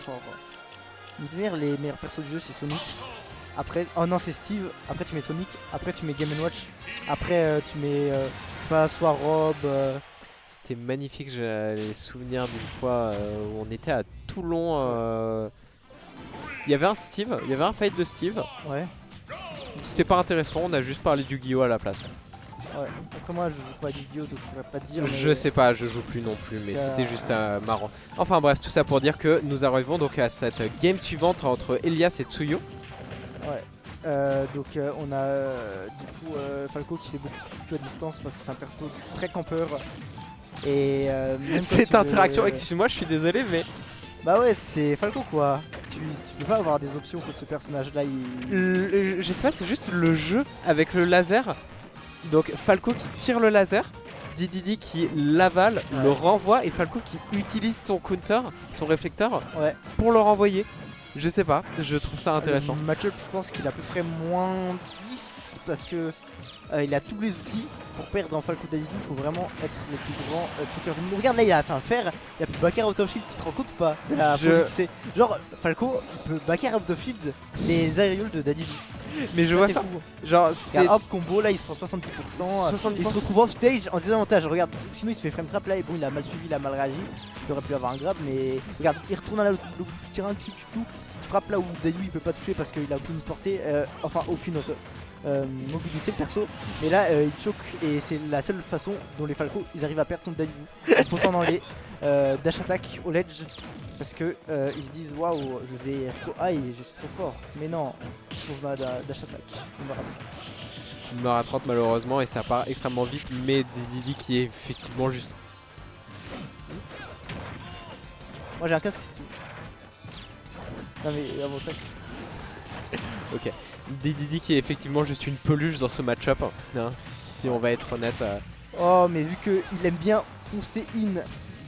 Genre, les meilleurs persos du jeu c'est Sonic. Après, oh non c'est Steve. Après tu mets Sonic. Après tu mets Game & Watch. Après tu mets pas soit Rob. C'était magnifique, j'ai les souvenirs d'une fois où on était à Toulon. Il y avait un Steve, il y avait un fight de Steve. Ouais. C'était pas intéressant, on a juste parlé du Guillaume à la place. Ouais. Après moi je joue pas à Yu-Gi-Oh donc je pourrais pas te dire. Je sais pas, je joue plus non plus, mais c'était juste marrant. Enfin bref, tout ça pour dire que nous arrivons donc à cette game suivante entre Elias et Tsuyu. Ouais. Donc on a du coup Falco qui fait beaucoup de coups à distance parce que c'est un perso très campeur. Et même Cette interaction, excuse-moi, je suis désolé, mais bah ouais, c'est Falco quoi. Tu peux pas avoir des options contre ce personnage là. je sais pas, c'est juste le jeu avec le laser. Donc Falco qui tire le laser, Dididi qui l'avale, le renvoie et Falco qui utilise son counter, son réflecteur pour le renvoyer. Je sais pas, je trouve ça intéressant. Matchup, je pense qu'il a à peu près moins 10 parce que il a tous les outils. Pour perdre en Falco Dadidou, il faut vraiment être le plus grand choker du monde. Regarde là, il a fait un fer, il y a plus backer out of shield, tu te rends compte ou pas? Genre Falco il peut backer out of shield les aérials de Dadidou. Mais je vois ça. Genre c'est hop combo là il se prend 70%, il se retrouve off stage en désavantage. Regarde, sinon il se fait frame trap là et bon il a mal suivi, il a mal réagi. Il aurait pu avoir un grab mais regarde il retourne à l'autre bout du terrain, tout frappe là où Dadidou il peut pas toucher parce qu'il a aucune portée, enfin aucune mobilité le perso. Mais là il choke et c'est la seule façon dont les Falco ils arrivent à perdre contre Dadidou. En posant dans les dash attack au ledge. Parce que ils se disent waouh je vais je suis trop fort. Mais non, je trouve ma dash attack. Il meurt à 30 malheureusement et ça part extrêmement vite, mais Dididi qui est effectivement juste. Moi j'ai un casque si tu veux. Non mais bon sac. Ok. Dididi qui est effectivement juste une peluche dans ce match-up, hein, si on va être honnête. Oh mais vu qu'il aime bien foncer in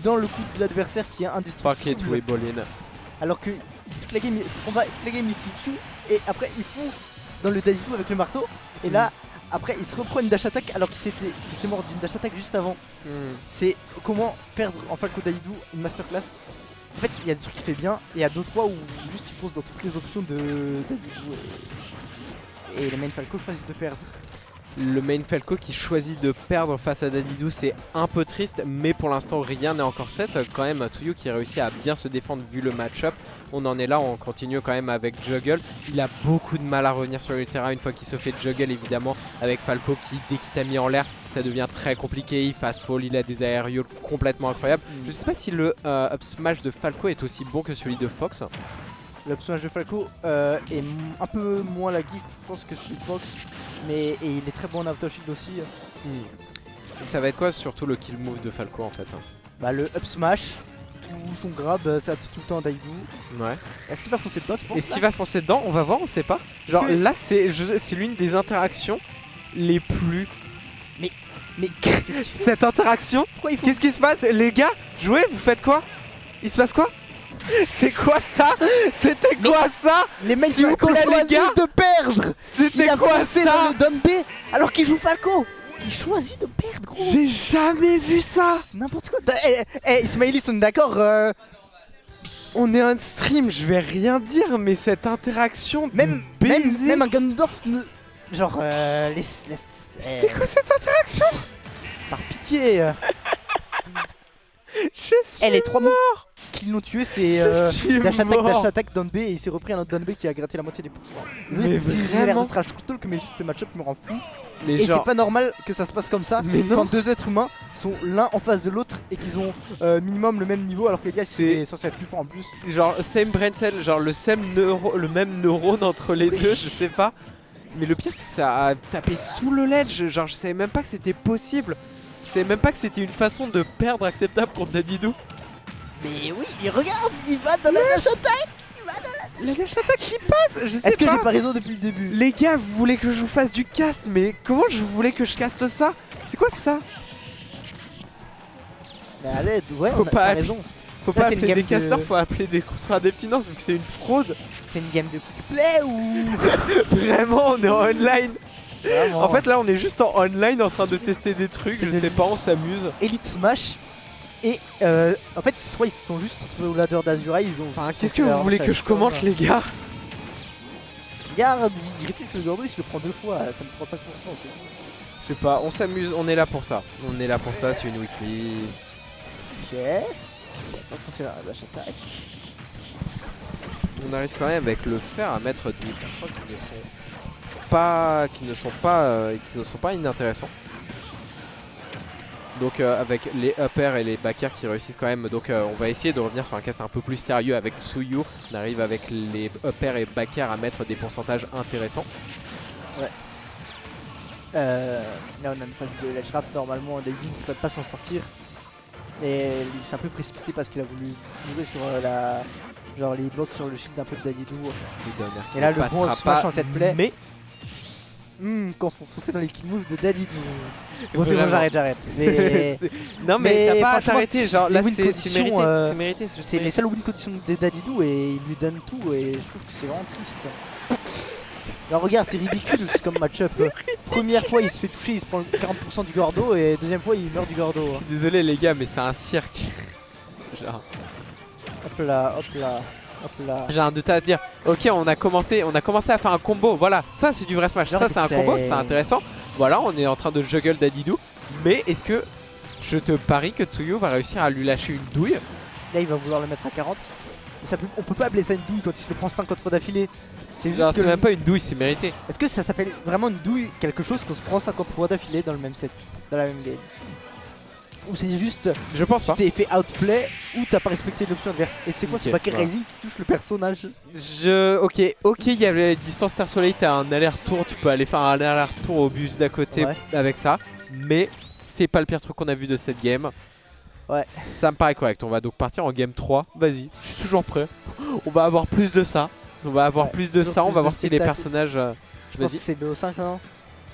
dans le coup de l'adversaire qui est indestructible. Pocket ball-in. Alors que toute la game, il clique tout et après il fonce dans le Dadidou avec le marteau. Et là, après il se reprend une dash attack alors qu'il était mort d'une dash attack juste avant. C'est comment perdre en Falco Dadidou une masterclass. En fait, il y a des trucs qu'il fait bien et il y a d'autres fois où juste il fonce dans toutes les options de Dadidou. Et le main Falco choisit de perdre. Le main Falco qui choisit de perdre face à Dadidou, c'est un peu triste, mais pour l'instant rien n'est encore set. Quand même Tsuyu qui réussit à bien se défendre vu le match-up. On en est là, on continue quand même avec Juggle. Il a beaucoup de mal à revenir sur le terrain une fois qu'il se fait Juggle évidemment avec Falco qui dès qu'il t'a mis en l'air ça devient très compliqué. Il fast fall, il a des aérials complètement incroyables. Je sais pas si le up smash de Falco est aussi bon que celui de Fox. Le personnage de Falco est un peu moins laggy je pense que celui de Fox. Mais il est très bon en out of shield aussi. Ça va être quoi surtout le kill move de Falco en fait? Bah le up smash, tout son grab, ça tout le temps en Dadidou. Ouais. Est-ce qu'il va foncer dedans tu penses? Est-ce qu'il va foncer dedans? On va voir, on sait pas. Genre là c'est l'une des interactions les plus... Mais cette interaction, qu'est-ce qui se passe? Les gars, jouez, vous faites quoi? Il se passe quoi? C'est quoi ça? C'était quoi ça? Les mecs s'il vous plaît les gars de perdre. C'était quoi ça? Dans le down B alors qu'il joue Falco. Il choisit de perdre gros. J'ai jamais vu ça. N'importe quoi. Ismaïlis on est d'accord On est un stream, je vais rien dire mais cette interaction même un Gandorf genre laisse. C'était quoi cette interaction? Par pitié. Je suis les trois mort. Qui l'ont tué c'est dash attack down B et il s'est repris un autre down B qui a gratté la moitié des pourcents. Mais si j'ai l'air de trash talk mais ce match-up me rend fou. Et c'est pas normal que ça se passe comme ça quand deux êtres humains sont l'un en face de l'autre et qu'ils ont minimum le même niveau alors que les gars c'est censé être plus fort en plus. Genre same brain cell, genre le même neurone entre les deux, je sais pas. Mais le pire c'est que ça a tapé sous le ledge, genre je savais même pas que c'était possible. Je savais même pas que c'était une façon de perdre acceptable contre Dadidou. Mais oui, il regarde, il va dans la dash attack. La dash attack qui passe, je sais pas. Est-ce que j'ai pas raison depuis le début? Les gars, vous voulez que je vous fasse du cast, mais comment je voulais que je caste ça? C'est quoi ça? Mais allez, ouais, faut pas raison. Faut pas appeler des casters, faut appeler des contrôleurs des finances vu que c'est une fraude. C'est une game de quick play ou... Vraiment, on est en online. Vraiment. En fait là on est juste en online en train de tester des trucs, je sais pas, on s'amuse. Elite Smash. Et en fait, je crois qu'ils se sont juste retrouvés au ladder d'Azura. Ils ont. Enfin, qu'est-ce que vous voulez que je commente, les gars? Regarde, il réfléchit le Gordo, il se le prend 2 fois, ça me prend 5%. Je sais pas, on s'amuse, on est là pour ça. On est là pour ça, c'est une weekly. Ok. On va foncer la dash attack. On arrive quand même avec le fer à mettre des personnes qui ne sont pas inintéressants. Donc avec les uppers et les backers qui réussissent quand même. Donc on va essayer de revenir sur un cast un peu plus sérieux avec Tsuyu. On arrive avec les uppers et backers à mettre des pourcentages intéressants. Ouais. Là on a une phase de ledge trap, normalement David ne peut pas s'en sortir. Et il s'est un peu précipité parce qu'il a voulu jouer sur genre les blocs sur le shield un peu de Dadidou. Et là le bon smash en cette play. Mais quand faut foncer dans les kill moves de Dadidou. Bon c'est bon, j'arrête. Mais... non mais t'as pas à franchement, t'arrêter, genre là c'est mérité, c'est mérité. C'est les seules win conditions de Dadidou et il lui donne tout et je trouve que c'est vraiment triste. Alors regarde, c'est ridicule comme match-up. Première fois il se fait toucher, il se prend 40% du Gordo et deuxième fois il meurt du Gordo. Je suis désolé les gars mais c'est un cirque. Genre. Hop là, hop là, hop là. J'ai un doute à te dire. Ok, on a commencé à faire un combo. Voilà, ça c'est du vrai smash. Ça c'est un combo, c'est intéressant. Voilà, on est en train de juggle Dadidou. Mais est-ce que je te parie que Tsuyu va réussir à lui lâcher une douille? Là il va vouloir le mettre à 40. Mais on peut pas appeler ça une douille quand il se le prend 50 fois d'affilée. C'est juste c'est même pas une douille, c'est mérité. Est-ce que ça s'appelle vraiment une douille, quelque chose qu'on se prend 50 fois d'affilée dans le même set, dans la même game? Ou c'est juste, je pense pas, tu t'es fait outplay ou t'as pas respecté l'option adverse? Et c'est quoi ce backer raising qui touche le personnage? Ok, il y a la distance Terre Soleil, t'as un aller-retour, tu peux aller faire un aller-retour au bus d'à côté avec ça. Mais c'est pas le pire truc qu'on a vu de cette game. Ouais. Ça me paraît correct, on va donc partir en game 3. Vas-y, je suis toujours prêt. On va avoir plus de ça. On va avoir plus de ça, on va voir si les personnages... Je pense que c'est BO5 non?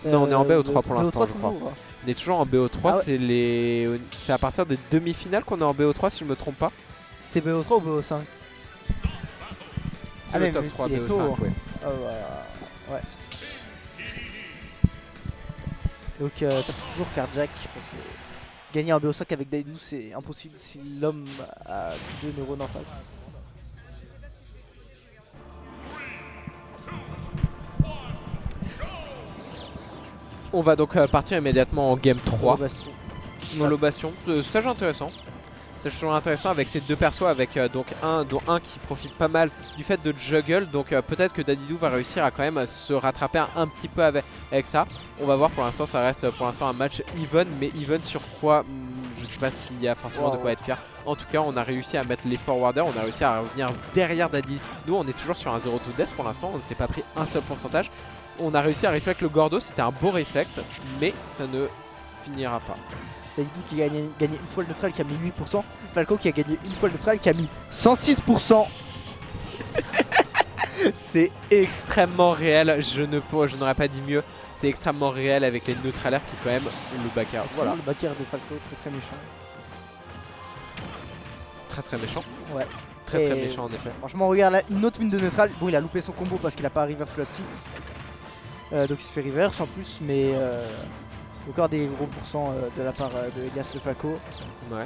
Non, on est en BO3 pour l'instant je crois. Toujours. On est toujours en BO3, ouais. C'est à partir des demi-finales qu'on est en BO3 si je me trompe pas. C'est BO3 ou BO5? C'est le top 3 BO5, ouais. Oh, voilà. Ouais. Donc t'as toujours Carjack parce que gagner en BO5 avec Daidou c'est impossible si l'homme a 2 neurones en face. On va donc partir immédiatement en game 3. Molo Bastion. Stage intéressant. Stage intéressant avec ces deux persos, avec dont un qui profite pas mal du fait de juggle. Donc peut-être que Dadidou va réussir à quand même se rattraper un petit peu avec ça. On va voir, pour l'instant ça reste pour l'instant un match even. Mais even sur quoi je sais pas s'il y a forcément de quoi être fier. En tout cas on a réussi à mettre les forwarders. On a réussi à revenir derrière Dadidou. Nous on est toujours sur un 0-2 death pour l'instant. On ne s'est pas pris un seul pourcentage. On a réussi à réfléchir le Gordo, c'était un beau réflexe, mais ça ne finira pas. Dadidou qui a gagné une fois le neutral qui a mis 8%. Falco qui a gagné une fois le neutral qui a mis 106%. C'est extrêmement réel, je n'aurais pas dit mieux. C'est extrêmement réel avec les neutralaires qui quand même le backer. Voilà, le backer de Falco, très méchant. Très méchant. Ouais. Très méchant en effet. Franchement regarde là, une autre win de neutral. Bon il a loupé son combo parce qu'il a pas reverse le tilt. Donc il se fait reverse en plus, mais encore des gros pourcents de la part de Elias de Falco. Ouais.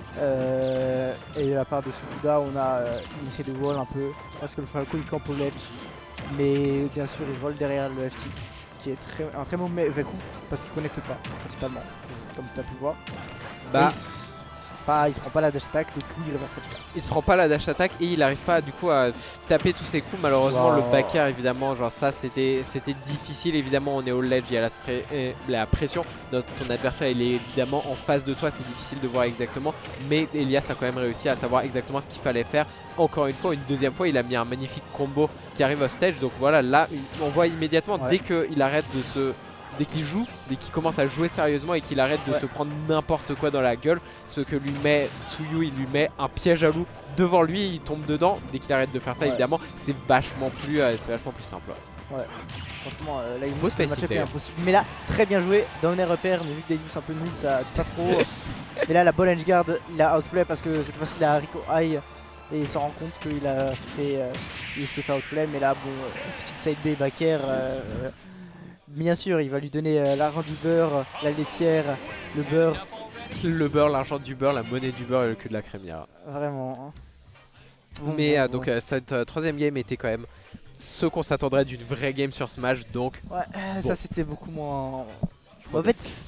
Et de la part de Sukuda, on a essayé de wall un peu parce que le Falco il campe au ledge. Mais bien sûr il vole derrière le FTX qui est un très mauvais coup parce qu'il connecte pas principalement, comme tu as pu voir. Bah. Il se prend pas la dash attack, du coup il reverse cette attack. Il se prend pas la dash attack et il arrive pas du coup à taper tous ses coups. Malheureusement le backer évidemment, genre ça c'était difficile. Évidemment on est au ledge, il y a la pression. Ton adversaire il est évidemment en face de toi, c'est difficile de voir exactement. Mais Elias a quand même réussi à savoir exactement ce qu'il fallait faire. Encore une fois, une deuxième fois il a mis un magnifique combo qui arrive au stage. Donc voilà, là on voit immédiatement dès qu'il arrête de se... Dès qu'il joue, dès qu'il commence à jouer sérieusement et qu'il arrête de se prendre n'importe quoi dans la gueule, ce que lui met Tsuyu, il lui met un piège à loup devant lui, il tombe dedans. Dès qu'il arrête de faire ça, évidemment, c'est vachement plus simple. Ouais, franchement, là il beau space est impossible. Mais là, très bien joué, dans les repères, mais vu que Daidou c'est un peu nul, ça pas trop. Mais là, la ball edge guard, il a outplay parce que cette fois-ci il a Rico High et il s'en rend compte qu'il a fait, il s'est fait outplay. Mais là, bon, petite side B backer. Bien sûr, il va lui donner l'argent du beurre, la laitière, le beurre. Le beurre, l'argent du beurre, la monnaie du beurre et le cul de la crémière. Vraiment. Bon, Mais bon, donc bon. cette troisième game était quand même ce qu'on s'attendrait d'une vraie game sur Smash, donc Ouais, bon. ça c'était beaucoup moins. En Frodesque. fait,